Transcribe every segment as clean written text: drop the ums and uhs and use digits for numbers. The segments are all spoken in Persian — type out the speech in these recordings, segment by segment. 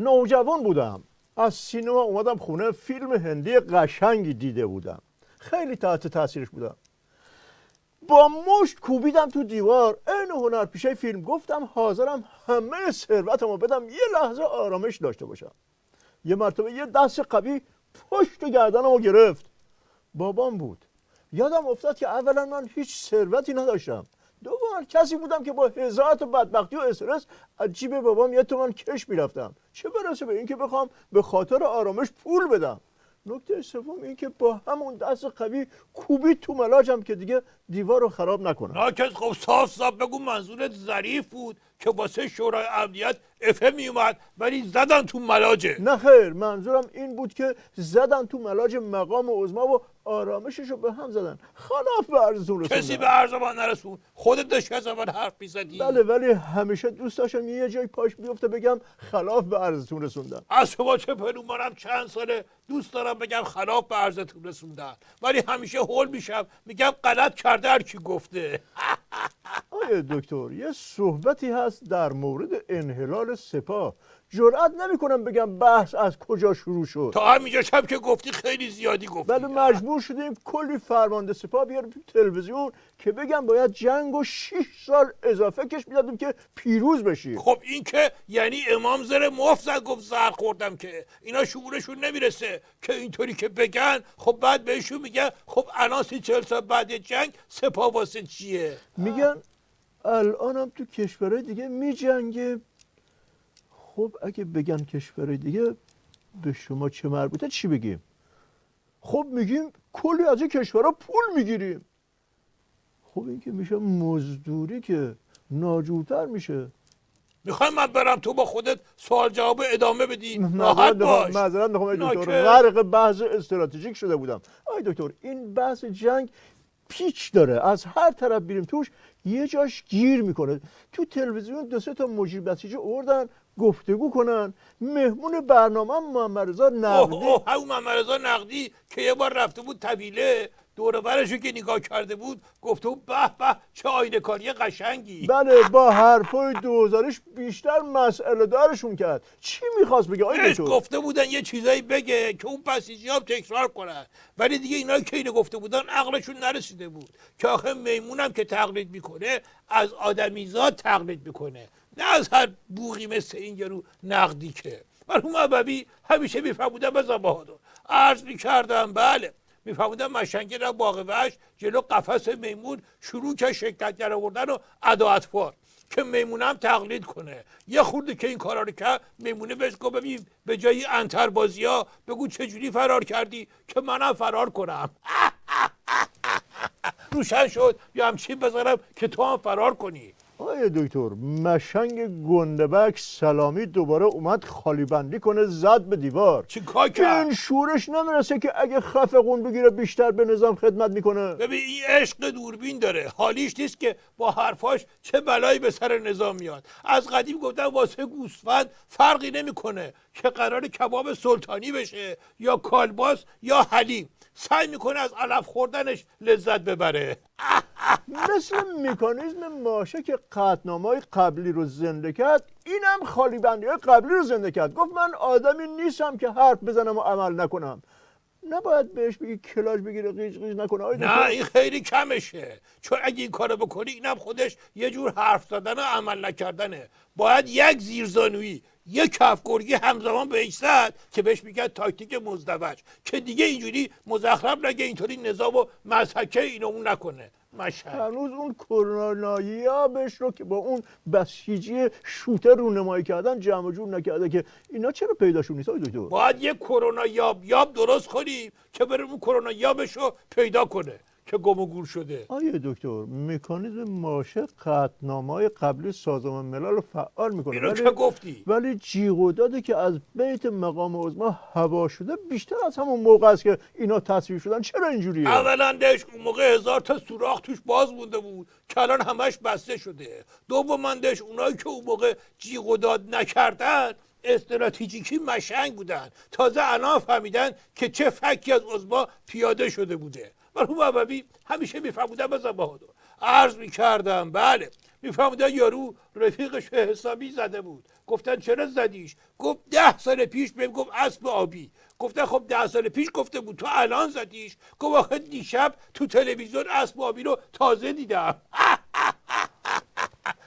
نوجوان بودم، از سینما اومدم خونه، فیلم هندی قشنگی دیده بودم، خیلی تحت تاثیرش بودم. با مشت کوبیدم تو دیوار، این هنرپیشه فیلم، گفتم حاضرم همه ثروتمو بدم یه لحظه آرامش داشته باشم. یه مرتبه یه دست قوی پشت گردنمو گرفت. بابام بود. یادم افتاد که اولا من هیچ ثروتی نداشتم، دوما کسی بودم که با هزار تا بدبختی و استرس از جیب بابام 1 تومن کش میرفتم، چه برسه به اینکه بخوام به خاطر آرامش پول بدم. نکته سوم این که با همون دست قوی کوبید تو ملاجم که دیگه دیوار رو خراب نکنم. ناکس خب صاف بگو منظورت ظریف بود که واسه شورای امنیت افه می اومد ولی زدن تو ملاجه. نه خیر، منظورم این بود که زدن تو ملاج مقام عظما و آرامشش رو به هم زدن، خلاف به عرضتون رسوندن. کسی به عرض من نرسون، خودت داشتی از من حرف میزدی. بله، ولی همیشه دوست داشتم یه جای پاش بیفته بگم خلاف به عرضتون رسوندن. از شما چه پنون، منم چند ساله دوست دارم بگم خلاف به عرضتون رسوندن، ولی همیشه هول میشم میگم غلط کرده هر کی گفته. آیه دکتر، یه صحبتی هست در مورد انحلال سپاه، جرئت نمی‌کنم بگم بحث از کجا شروع شد. تا همینجاش هم که گفتی خیلی زیادی گفتی. بله، مجبور شدیم کلی فرمانده سپاه بیاریم تو تلویزیون که بگم باید جنگ و 6 سال اضافه کش میدادیم که پیروز بشیم. خب این که یعنی امام زر مفت زد گفت زهر خوردم، که اینا شعورشون نمیرسه که اینطوری که بگن. خب بعد بهشون میگن خب الان 40 سال بعد جنگ سپاه واسه چیه؟ میگن الانم تو کشورهای دیگه میجنگه. خب اگه بگن کشورهای دیگه به شما چه مربوطه، چی بگیم؟ خب میگیم کلی از این کشورها پول میگیریم. خب این که میشه مزدوری، که ناجورتر میشه. میخوای من برم تو با خودت سوال جواب ادامه بدی؟ راحت باش. معذرت میخوام آقای دکتر، ناکر. غرق بحث استراتژیک شده بودم. آقای دکتر، این بحث جنگ پیچ داره، از هر طرف بیریم توش یه جاش گیر میکنه. تو تلویزیون 2-3 تا مجری بسیجی آوردن گفتگو کنن. مهمون برنامه محمد رضا نقدی، همون محمد رضا نقدی که یه بار رفته بود طویله، دور و برشو که نگاه کرده بود گفته بود به به چه آینه کاری قشنگی. بله، با حرفای دوزارش بیشتر مسئله دارشون کرد. چی میخواست بگه آقای دکتر؟ گفته بودن یه چیزایی بگه که اون بسیجی ها تکرار کنن، ولی دیگه اینا که اینو گفته بودن عقلشون نرسیده بود که آخه میمونم که تقلید میکنه از آدمیزاد تقلید میکنه، نه از هر بوقی مثل این یارو نقدی. که مرحوم ابوی همیشه میفرمودن بزن بهادر، عرض میکردم بله، میفرمودن مشنگه را باغ وحش جلو قفس میمون شروع که شکلت در آوردن و ادا اطفال که میمونم تقلید کنه. یه خورده که این کارا رو کرد، میمونه بهش گفت ببین به جای انتر بازی ها بگو چجوری فرار کردی که منم فرار کنم. روشن شد یا همچین بذارم که تو هم فرار کنی. آقای دکتر، مشنگ گندبک سلامی دوباره اومد خالی بندی کنه، زد به دیوار. چی کار که کرد؟ این شورش نمیرسه که اگه خفقون بگیره بیشتر به نظام خدمت میکنه. ببین این عشق دوربین داره، حالیش نیست که با حرفاش چه بلایی به سر نظام میاد. از قدیم گفتن واسه گوسفند فرقی نمیکنه که قرار کباب سلطانی بشه یا کالباس یا حلیم، سعی میکنه از علف خوردنش لذت ببره. مثل مکانیزم ماشه که قطعنامه‌های قبلی رو زنده کرد، اینم خالی بندی‌های قبلی رو زنده کرد. گفت من آدمی نیستم که حرف بزنم و عمل نکنم. نباید بهش بگی کلاژ بگیره قیچ قیچ نکنه. نه این خیلی کمشه، چون اگه این کارو بکنی اینم خودش یه جور حرف زدن و عمل نکردنه. باید یک زیرزانویی یک کفگرگی همزمان بهش زد که بهش میگن تاکتیک مزدوج، که دیگه اینجوری مزخرف نگه، اینطوری نظام و مضحکه اینو اون نکنه. هنوز اون کروناییابش رو که با اون بسیجی شوتر رونمایی کردن جمع جور نکرده، که اینا چرا پیداشون نیست دکتر؟ باید یه کرونا یاب درست کنیم که بریم اون کرونا یابش رو پیدا کنه که گم و گور شده. آیه دکتر، مکانیزم ماشه قطعنامه‌های قبلی سازمان ملل رو فعال میکنه. اینو که گفتی. ولی جیغ و دادی که از بیت مقام عظما هوا شده بیشتر از همون موقع است که اینا تصویب شدن. چرا اینجوریه؟ اولا دش اون موقع 1000 تا سوراخ توش باز مونده بود که الان همش بسته شده. دوما دش اونایی که اون موقع جیغ و داد نکردن استراتژیکی مشنگ بودن، تازه الان فهمیدن که چه فکی از عظما پیاده شده بوده. مرحوم ابوی همیشه میفرمودن بزن بهادر، عرض میکردم بله، میفهمیدن یارو رفیقش حسابی زده بود. گفتن چرا زدیش؟ گفت 10 سال پیش بهم گفت اسب آبی. گفتن خب 10 سال پیش گفته بود، تو الان زدیش؟ گفت آخه دیشب تو تلویزیون اسب آبی رو تازه دیدم.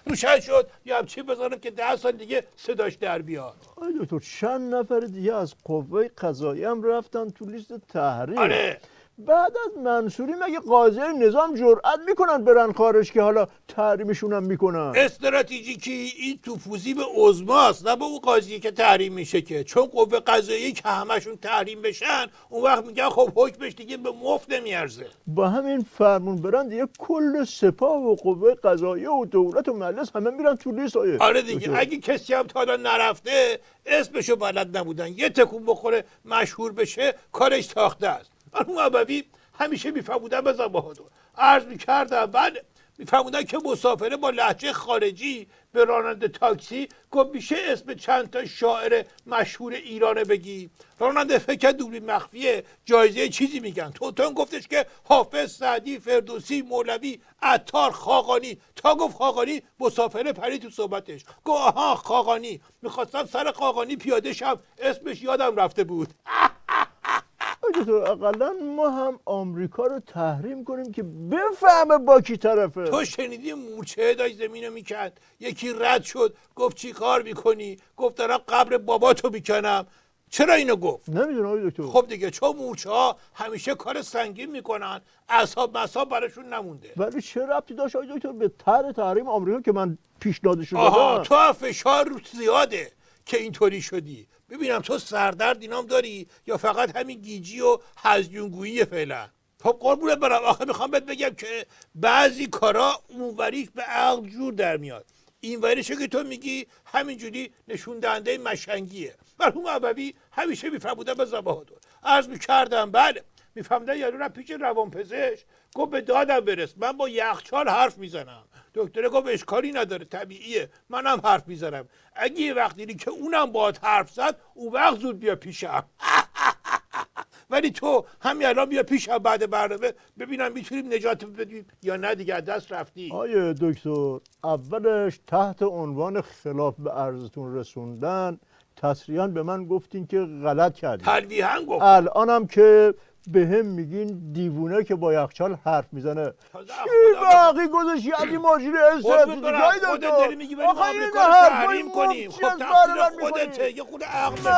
روشن شد یا همچی بزنم که 10 سال دیگه صداش در بیاد. آی دکتر چند نفر دیگه از قوه قضاییه هم رفتن تو لیست تحریم. آره بعد از منصوری مگه قاضی نظام جرئت میکنن برن خارج که حالا تحریمشون هم میکنن؟ استراتژیکی این توفوزی به عظماست، نه به اون قاضی که تحریم میشه، که چون قوه قضاییه که همشون تحریم بشن اون وقت میگن خب حکمش دیگه به مفت نمیارزه. با همین فرمون برن دیگه کل سپاه و قوه قضاییه و دولت و مجلس همه میرن تو لیست. آره دیگه اگه کسی هم تا الان نرفته اسمشو بلد نبودن یه تکون بخوره مشهور بشه کارش ساخته است. اون ابوی همیشه میفهمودن بزن بهادر عرض میکردم بعد میفهمودن که مسافره با لهجه خارجی به راننده تاکسی گفت میشه اسم چند تا شاعر مشهور ایرانه بگی؟ راننده فکر دوربین مخفیه جایزه چیزی میگن. توتون گفتش که حافظ، سعدی، فردوسی، مولوی، عطار، خاقانی. تا گفت خاقانی مسافره پرید تو صحبتش گفت آها خاقانی. میخواستم سر خاقانی پیاده شم اسمش یادم رفته بود. اقلا ما هم آمریکا رو تحریم کنیم که بفهمه با کی طرفه. تو شنیدی مورچه داشت زمینو میکرد یکی رد شد گفت چی کار میکنی؟ گفت دارم قبر باباتو میکنم. چرا اینو گفت؟ نمیدونم آقای دکتر. خب دیگه چون مورچه ها همیشه کار سنگین میکنن اصحاب مصاب براشون نمونده. ولی چه ربطی داشت آقای دکتر به طرح تحریم آمریکا که من پیشنهادش رو آها دادم؟ تو فشار رو زیاده که اینطوری شدی. ببینم تو سردرد اینام داری یا فقط همین گیجی و هزیونگویی فعلا؟ خب قربونت برم آخه میخوام بهت بگم که بعضی کارا اونوریش به عقل جور در میاد، اینوریشو که تو میگی همینجوری نشون دهنده مشنگیه. مرحوم ابوی همیشه میفهمودن به بهادر عرض میکردم بله میفهمدن یارو رو پیش روانپزشک گفت به دادم برس من با یخچال حرف میزنم. دکتر گفت اشکالی نداره طبیعیه منم حرف میزنم. اگه یه وقت دیدی که اونم باهات حرف زد اون وقت زود بیا پیشم. ولی تو همین الان بیا پیشم بعد برنامه ببینم میتونیم نجات بدیم یا نه دیگه دست رفتی. آیه دکتر اولش تحت عنوان خلاف به عرضتون رسوندن تصریحاً به من گفتین که غلط کردین. تلویحاً گفت. الانم که به هم میگین دیوونه که با یخچال حرف میزنه. چی باقی گذاشتی از این ماجین استراتژیک های خودت دکتر؟ داری میگی بریم آمریکا رو تحریم کنیم. خب تقصیر خودته یه خود عقل